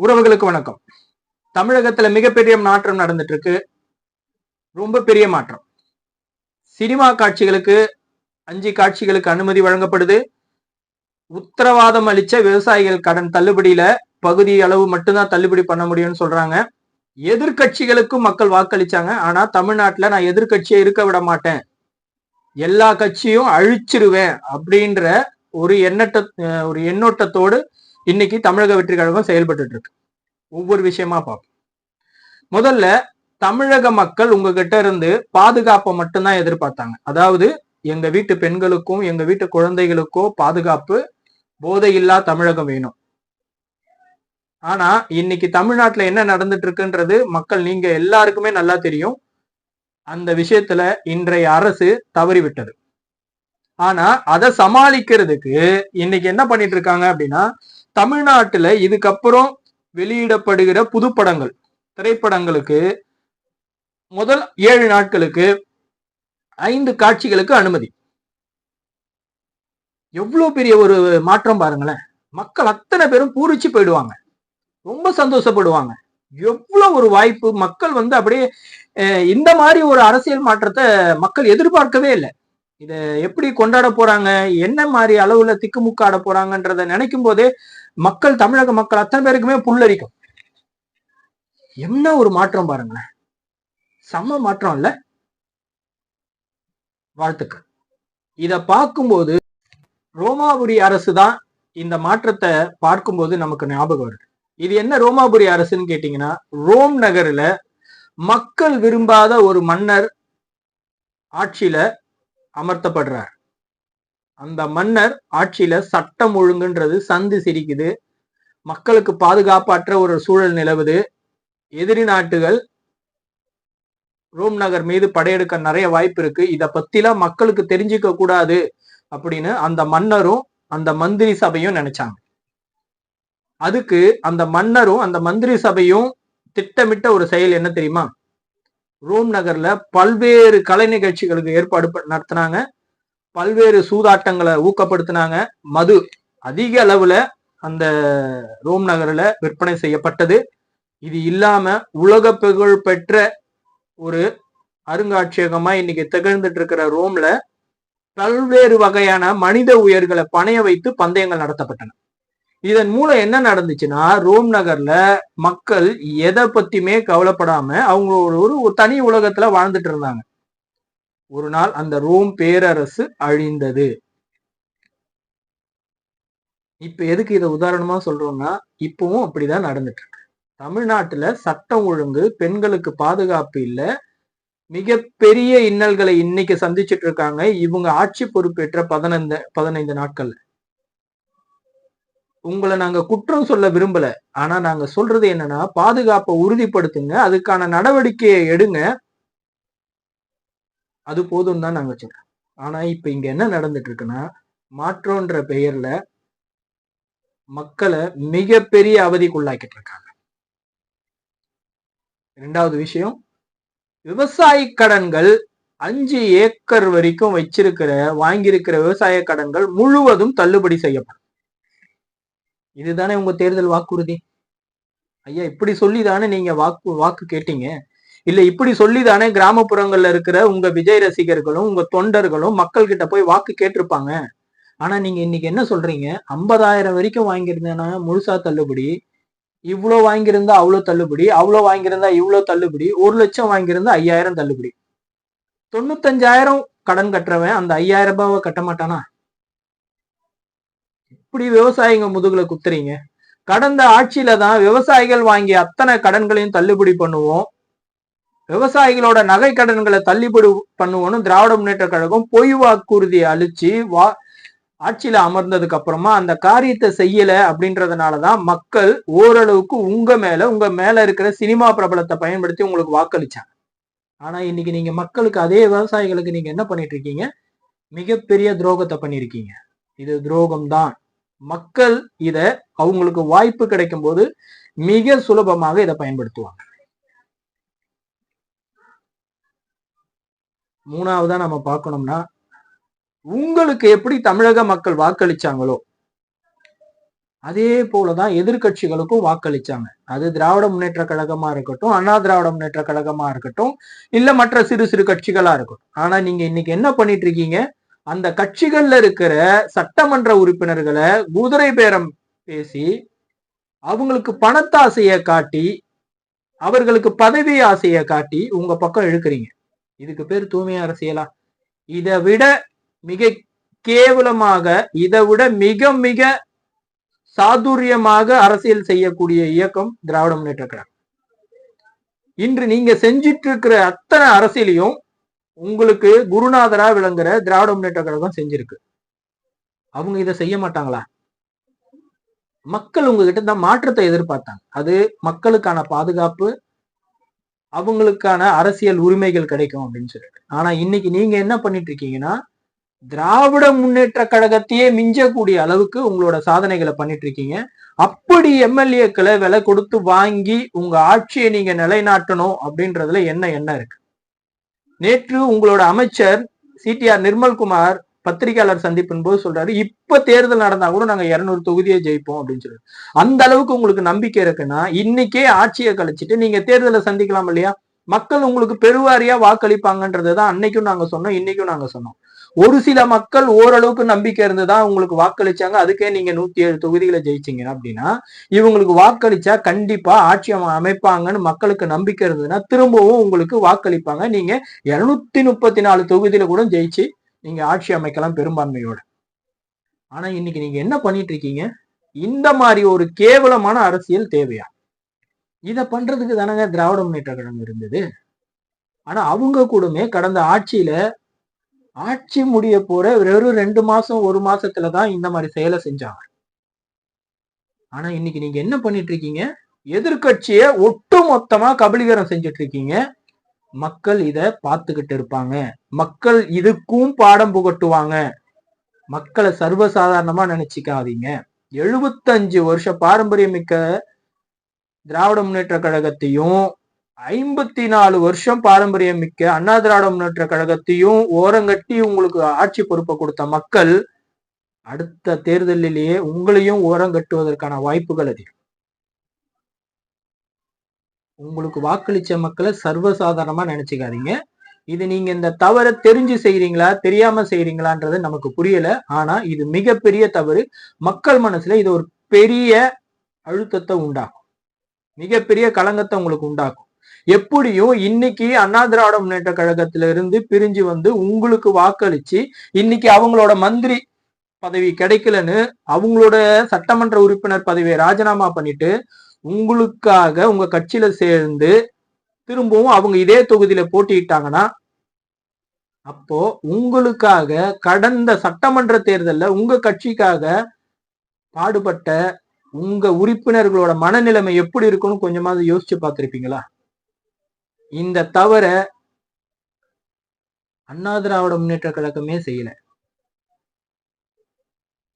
உறவுகளுக்கு வணக்கம். தமிழகத்துல மிகப்பெரிய மாற்றம் நடந்துட்டு இருக்கு. ரொம்ப பெரிய மாற்றம். சினிமா காட்சிகளுக்கு 5 காட்சிகளுக்கு அனுமதி வழங்கப்படுது. உத்தரவாதம் அளிச்ச விவசாயிகள் கடன் தள்ளுபடியில பகுதி அளவு மட்டும்தான் தள்ளுபடி பண்ண முடியும்னு சொல்றாங்க. எதிர்கட்சிகளுக்கும் மக்கள் வாக்களிச்சாங்க. ஆனா தமிழ்நாட்டுல நான் எதிர்கட்சியை இருக்க விட மாட்டேன், எல்லா கட்சியும் அழிச்சிருவேன் அப்படின்ற ஒரு எண்ணோட்டத்தோடு இன்னைக்கு தமிழக வெற்றி கழகம் செயல்பட்டு இருக்கு. ஒவ்வொரு விஷயமா பார்ப்போம். முதல்ல தமிழக மக்கள் உங்ககிட்ட இருந்து பாதுகாப்பை மட்டும்தான் எதிர்பார்த்தாங்க. அதாவது எங்க வீட்டு பெண்களுக்கும் எங்க வீட்டு குழந்தைகளுக்கோ பாதுகாப்பு, போதையில்லா தமிழகம் வேணும். ஆனா இன்னைக்கு தமிழ்நாட்டுல என்ன நடந்துட்டு இருக்குன்றது மக்கள் நீங்க எல்லாருக்குமே நல்லா தெரியும். அந்த விஷயத்துல இன்றைய அரசு தவறிவிட்டது. ஆனா அதை சமாளிக்கிறதுக்கு இன்னைக்கு என்ன பண்ணிட்டு இருக்காங்க அப்படின்னா, தமிழ்நாட்டுல இதுக்கப்புறம் வெளியிடப்படுகிற புதுப்படங்கள், திரைப்படங்களுக்கு முதல் 7 நாட்களுக்கு 5 காட்சிகளுக்கு அனுமதி. எவ்வளவு பெரிய ஒரு மாற்றம் பாருங்களேன். மக்கள் அத்தனை பேரும் பூரிச்சு போயிடுவாங்க, ரொம்ப சந்தோஷப்படுவாங்க. எவ்வளவு ஒரு வாய்ப்பு. மக்கள் அப்படியே இந்த மாதிரி ஒரு அரசியல் மாற்றத்தை மக்கள் எதிர்பார்க்கவே இல்லை. இத எப்படி கொண்டாட போறாங்க, என்ன மாதிரி அளவுல திக்குமுக்காட போறாங்கன்றத நினைக்கும் போதே மக்கள், தமிழக மக்கள் அத்தனை பேருக்குமே புல்லரிக்கும். என்ன ஒரு மாற்றம் பாருங்களேன். செம்ம மாற்றம் இல்ல? வாழ்த்துக்கள். இத பார்க்கும்போது ரோமாபுரி அரசு தான் இந்த மாற்றத்தை பார்க்கும்போது நமக்கு ஞாபகம் வருது. இது என்ன ரோமாபுரி அரசுன்னு கேட்டீங்கன்னா, ரோம் நகர்ல மக்கள் விரும்பாத ஒரு மன்னர் ஆட்சியில அமர்த்தப்படுறார். அந்த மன்னர் ஆட்சியில சட்டம் ஒழுங்குன்றது சந்து சிரிக்குது, மக்களுக்கு பாதுகாப்பற்ற ஒரு சூழல் நிலவுது. எதிரி நாட்டுகள் ரோம் நகர் மீது படையெடுக்க நிறைய வாய்ப்பு இருக்கு. இத பத்திலாம் மக்களுக்கு தெரிஞ்சுக்க கூடாது அப்படின்னு அந்த மன்னரும் அந்த மந்திரி சபையும் நினைச்சாங்க. அதுக்கு அந்த மன்னரும் அந்த மந்திரி சபையும் திட்டமிட்ட ஒரு செயல் என்ன தெரியுமா? ரோம் நகர்ல பல்வேறு கலை நிகழ்ச்சிகளுக்கு ஏற்பாடு நடத்தினாங்க. பல்வேறு சூதாட்டங்களை ஊக்கப்படுத்தினாங்க. மது அதிக அளவுல அந்த ரோம் நகர்ல விற்பனை செய்யப்பட்டது. இது இல்லாம உலக புகழ் பெற்ற ஒரு அருங்காட்சியகமா இன்னைக்கு திகழ்ந்துட்டு இருக்கிற ரோம்ல பல்வேறு வகையான மனித உயிர்களை பணைய வைத்து பந்தயங்கள் நடத்தப்பட்டன. இதன் மூலம் என்ன நடந்துச்சுன்னா, ரோம் நகர்ல மக்கள் எதை பத்தியுமே கவலைப்படாம அவங்க ஒரு தனி உலகத்துல வாழ்ந்துட்டு இருந்தாங்க. ஒரு நாள் அந்த ரோம் பேரரசு அழிந்தது. இப்ப எதுக்கு இதை உதாரணமா சொல்றோம்னா, இப்பவும் அப்படிதான் நடந்துட்டு இருக்கு. தமிழ்நாட்டுல சட்டம் ஒழுங்கு, பெண்களுக்கு பாதுகாப்பு இல்ல, மிகப்பெரிய இன்னல்களை இன்னைக்கு சந்திச்சுட்டு இருக்காங்க இவங்க ஆட்சி பொறுப்பேற்ற 15 நாட்கள்ல. உங்களை நாங்க குற்றம் சொல்ல விரும்பல. ஆனா நாங்க சொல்றது என்னன்னா, பாதுகாப்பை உறுதிப்படுத்துங்க, அதுக்கான நடவடிக்கையை எடுங்க, அது போதும் தான் நாங்க சொல்றோம். ஆனா இப்ப இங்க என்ன நடந்துட்டு இருக்குன்னா, மாற்றம்ன்ற பெயர்ல மக்களை மிகப்பெரிய அவதிக்குள்ளாக்கிட்டு இருக்காங்க. 2வது விஷயம், விவசாய கடன்கள் 5 ஏக்கர் வரைக்கும் வாங்கியிருக்கிற விவசாய கடன்கள் முழுவதும் தள்ளுபடி செய்யப்படும். இதுதானே உங்க தேர்தல் வாக்குறுதி? ஐயா, இப்படி சொல்லிதானே நீங்க வாக்கு கேட்டீங்க? இல்ல இப்படி சொல்லிதானே கிராமப்புறங்கள்ல இருக்கிற உங்க விஜய் ரசிகர்களும் உங்க தொண்டர்களும் மக்கள் கிட்ட போய் வாக்கு கேட்டிருப்பாங்க? ஆனா நீங்க இன்னைக்கு என்ன சொல்றீங்க? 50,000 வரைக்கும் வாங்கியிருந்தேன்னா முழுசா தள்ளுபடி, இவ்வளவு வாங்கியிருந்தா அவ்வளவு தள்ளுபடி, அவ்வளவு வாங்கியிருந்தா இவ்வளவு தள்ளுபடி, 1 லட்சம் வாங்கியிருந்தா 5,000 தள்ளுபடி. 95,000 கடன் கட்டுறவன் அந்த 5,000 ரூபாவை கட்ட மாட்டானா? இப்படி விவசாயிங்க முதுகுல குத்துறீங்க. கடந்த ஆட்சியில தான் விவசாயிகள் வாங்கிய அத்தனை கடன்களையும் தள்ளுபடி பண்ணுவோம், விவசாயிகளோட நகை கடன்களை தள்ளுபடி பண்ணுவோம்னு திராவிட முன்னேற்ற கழகம் பொய் வாக்குறுதியை அளிச்சு ஆட்சியில அமர்ந்ததுக்கு அப்புறமா அந்த காரியத்தை செய்யல. அப்படின்றதுனாலதான் மக்கள் ஓரளவுக்கு உங்க மேல இருக்கிற சினிமா பிரபலத்தை பயன்படுத்தி உங்களுக்கு வாக்களிச்சாங்க. ஆனா இன்னைக்கு நீங்க மக்களுக்கு, அதே விவசாயிகளுக்கு நீங்க என்ன பண்ணிட்டு இருக்கீங்க? மிகப்பெரிய துரோகத்தை பண்ணிருக்கீங்க. இது துரோகம் தான். மக்கள் இத அவங்களுக்கு வாய்ப்பு கிடைக்கும் போது மிக சுலபமாக இதை பயன்படுத்துவாங்க. 3வதா நம்ம பார்க்கணும்னா, உங்களுக்கு எப்படி தமிழக மக்கள் வாக்களிச்சாங்களோ அதே போலதான் எதிர்கட்சிகளுக்கும் வாக்களிச்சாங்க. அது திராவிட முன்னேற்ற கழகமா இருக்கட்டும், அண்ணா திராவிட முன்னேற்ற கழகமா இருக்கட்டும், இல்ல மற்ற சிறு சிறு கட்சிகளா இருக்கட்டும். ஆனா நீங்க இன்னைக்கு என்ன பண்ணிட்டு இருக்கீங்க? அந்த கட்சிகள்ல இருக்கிற சட்டமன்ற உறுப்பினர்களை குதிரை பேரம் பேசி அவங்களுக்கு பணத்தாசைய காட்டி, அவர்களுக்கு பதவி ஆசைய காட்டி உங்க பக்கம் இழுக்கிறீங்க. இதுக்கு பேர் தூய்மை அரசியலா? இதை விட மிக கேவலமாக, இதை விட மிக மிக சாதுரியமாக அரசியல் செய்யக்கூடிய இயக்கம் திராவிட முன்னேற்ற கழகம். இன்று நீங்க செஞ்சிட்டு இருக்கிற அத்தனை அரசியலையும் உங்களுக்கு குருநாதரா விளங்குற திராவிட முன்னேற்ற கழகம் செஞ்சிருக்கு. அவங்க இதை செய்ய மாட்டாங்களா? மக்கள் உங்ககிட்ட தான் மாற்றத்தை எதிர்பார்த்தாங்க. அது மக்களுக்கான பாதுகாப்பு, அவங்களுக்கான அரசியல் உரிமைகள் கிடைக்கும் அப்படின்னு சொல்லிட்டு. ஆனா இன்னைக்கு நீங்க என்ன பண்ணிட்டு இருக்கீங்கன்னா, திராவிட முன்னேற்ற கழகத்தையே மிஞ்சக்கூடிய அளவுக்கு உங்களோட சாதனைகளை பண்ணிட்டு இருக்கீங்க. அப்படி எம்எல்ஏக்களை விலை கொடுத்து வாங்கி உங்க ஆட்சியை நீங்க நிலைநாட்டணும் அப்படின்றதுல என்ன இருக்கு? நேற்று உங்களோட அமைச்சர் சிடிஆர் நிர்மல்குமார் பத்திரிகையாளர் சந்திப்பின் போது சொல்றாரு, இப்ப தேர்தல் நடந்தா கூட நாங்க 200 தொகுதியை ஜெயிப்போம் அப்படின்னு சொல்லி. அந்த அளவுக்கு உங்களுக்கு நம்பிக்கை இருக்குன்னா இன்னைக்கே ஆட்சியை கழிச்சிட்டு நீங்க தேர்தலை சந்திக்கலாம் இல்லையா? மக்கள் உங்களுக்கு பெருவாரியா வாக்களிப்பாங்கன்றதுதான் அன்னைக்கும் நாங்க சொன்னோம், இன்னைக்கும் நாங்க சொன்னோம். ஒரு சில மக்கள் ஓரளவுக்கு நம்பிக்கை இருந்துதான் உங்களுக்கு வாக்களிச்சாங்க, அதுக்கே நீங்க 107 தொகுதிகளை ஜெயிச்சீங்க அப்படின்னா, இவங்களுக்கு வாக்களிச்சா கண்டிப்பா ஆட்சி அமைப்பாங்கன்னு மக்களுக்கு நம்பிக்கை இருந்ததுன்னா திரும்பவும் உங்களுக்கு வாக்களிப்பாங்க. நீங்க 234 தொகுதியில கூட ஜெயிச்சு நீங்க ஆட்சி அமைக்கலாம் பெரும்பான்மையோட. ஆனா இன்னைக்கு நீங்க என்ன பண்ணிட்டு இருக்கீங்க? இந்த மாதிரி ஒரு கேவலமான அரசியல் தேவையா? இத பண்றதுக்கு தானங்க திராவிட முன்னேற்ற கழகம் இருந்தது. ஆனா அவங்க கூடமே கடந்த ஆட்சியில ஆட்சி முடிய போற வெறும் 2 மாசம் 1 மாசத்துலதான் இந்த மாதிரி செயலை செஞ்சாங்க. ஆனா இன்னைக்கு நீங்க என்ன பண்ணிட்டு இருக்கீங்க? எதிர்கட்சிய ஒட்டு மொத்தமா கபலீகரம் செஞ்சுட்டு இருக்கீங்க. மக்கள் இத பார்த்துக்கிட்டு இருப்பாங்க. மக்கள் இதுக்கும் பாடம் புகட்டுவாங்க. மக்களை சர்வசாதாரணமா நினைச்சுக்காதீங்க. 75 வருஷம் பாரம்பரியமிக்க திராவிட முன்னேற்ற கழகத்தையும் 54 வருஷம் பாரம்பரியம் மிக்க அண்ணா திராவிட முன்னேற்ற கழகத்தையும் ஓரங்கட்டி உங்களுக்கு ஆட்சி பொறுப்பை கொடுத்த மக்கள் அடுத்த தேர்தலிலேயே உங்களையும் ஓரங்கட்டுவதற்கான வாய்ப்புகள் அதிகம். உங்களுக்கு வாக்களிச்ச மக்களை சர்வசாதாரணமா நினைச்சுக்காதீங்க. இது நீங்க இந்த தவறை தெரிஞ்சு செய்யறீங்களா தெரியாம செய்யறீங்களான்றது நமக்கு புரியல. ஆனா இது மிகப்பெரிய தவறு. மக்கள் மனசுல இது ஒரு பெரிய அழுத்தத்தை உண்டாக்கும், மிகப்பெரிய களங்கத்தை உங்களுக்கு உண்டாக்கும். எப்படியும் இன்னைக்கு அண்ணா திராவிட முன்னேற்ற கழகத்தில இருந்து பிரிஞ்சு வந்து உங்களுக்கு வாக்களிச்சு இன்னைக்கு அவங்களோட மந்திரி பதவி கிடைக்கலன்னு அவங்களோட சட்டமன்ற உறுப்பினர் பதவியை ராஜினாமா பண்ணிட்டு உங்களுக்காக உங்க கட்சியில சேர்ந்து திரும்பவும் அவங்க இதே தொகுதியில போட்டியிட்டாங்கன்னா, அப்போ உங்களுக்காக கடந்த சட்டமன்ற தேர்தல்ல உங்க கட்சிக்காக பாடுபட்ட உங்க உறுப்பினர்களோட மனநிலைமை எப்படி இருக்குன்னு கொஞ்சமாவது யோசிச்சு பார்த்திருப்பீங்களா? இந்த தவிர அண்ணா திராவிட முன்னேற்ற கழகமே செய்யல.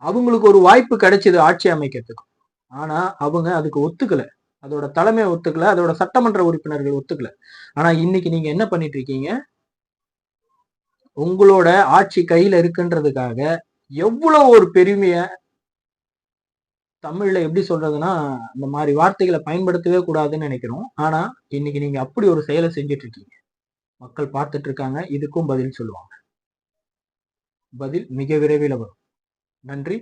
அவங்களுக்கு ஒரு வாய்ப்பு கிடைச்சது ஆட்சி அமைக்கிறதுக்கு. ஆனா அவங்க அதுக்கு ஒத்துக்கல. அதோட தலைமை ஒத்துக்கல, அதோட சட்டமன்ற உறுப்பினர்கள் ஒத்துக்கல. ஆனா இன்னைக்கு நீங்க என்ன பண்ணிட்டு இருக்கீங்க? உங்களோட ஆட்சி கையில இருக்குன்றதுக்காக எவ்வளவு ஒரு பெருமைய, தமிழ்ல எப்படி சொல்றதுன்னா இந்த மாதிரி வார்த்தைகளை பயன்படுத்தவே கூடாதுன்னு நினைக்கிறோம். ஆனா இன்னைக்கு நீங்க அப்படி ஒரு செயலை செஞ்சுட்டு இருக்கீங்க. மக்கள் பார்த்துட்டு இருக்காங்க. இதுக்கும் பதில் சொல்லுவாங்க. பதில் மிக விரைவில் வரும். நன்றி.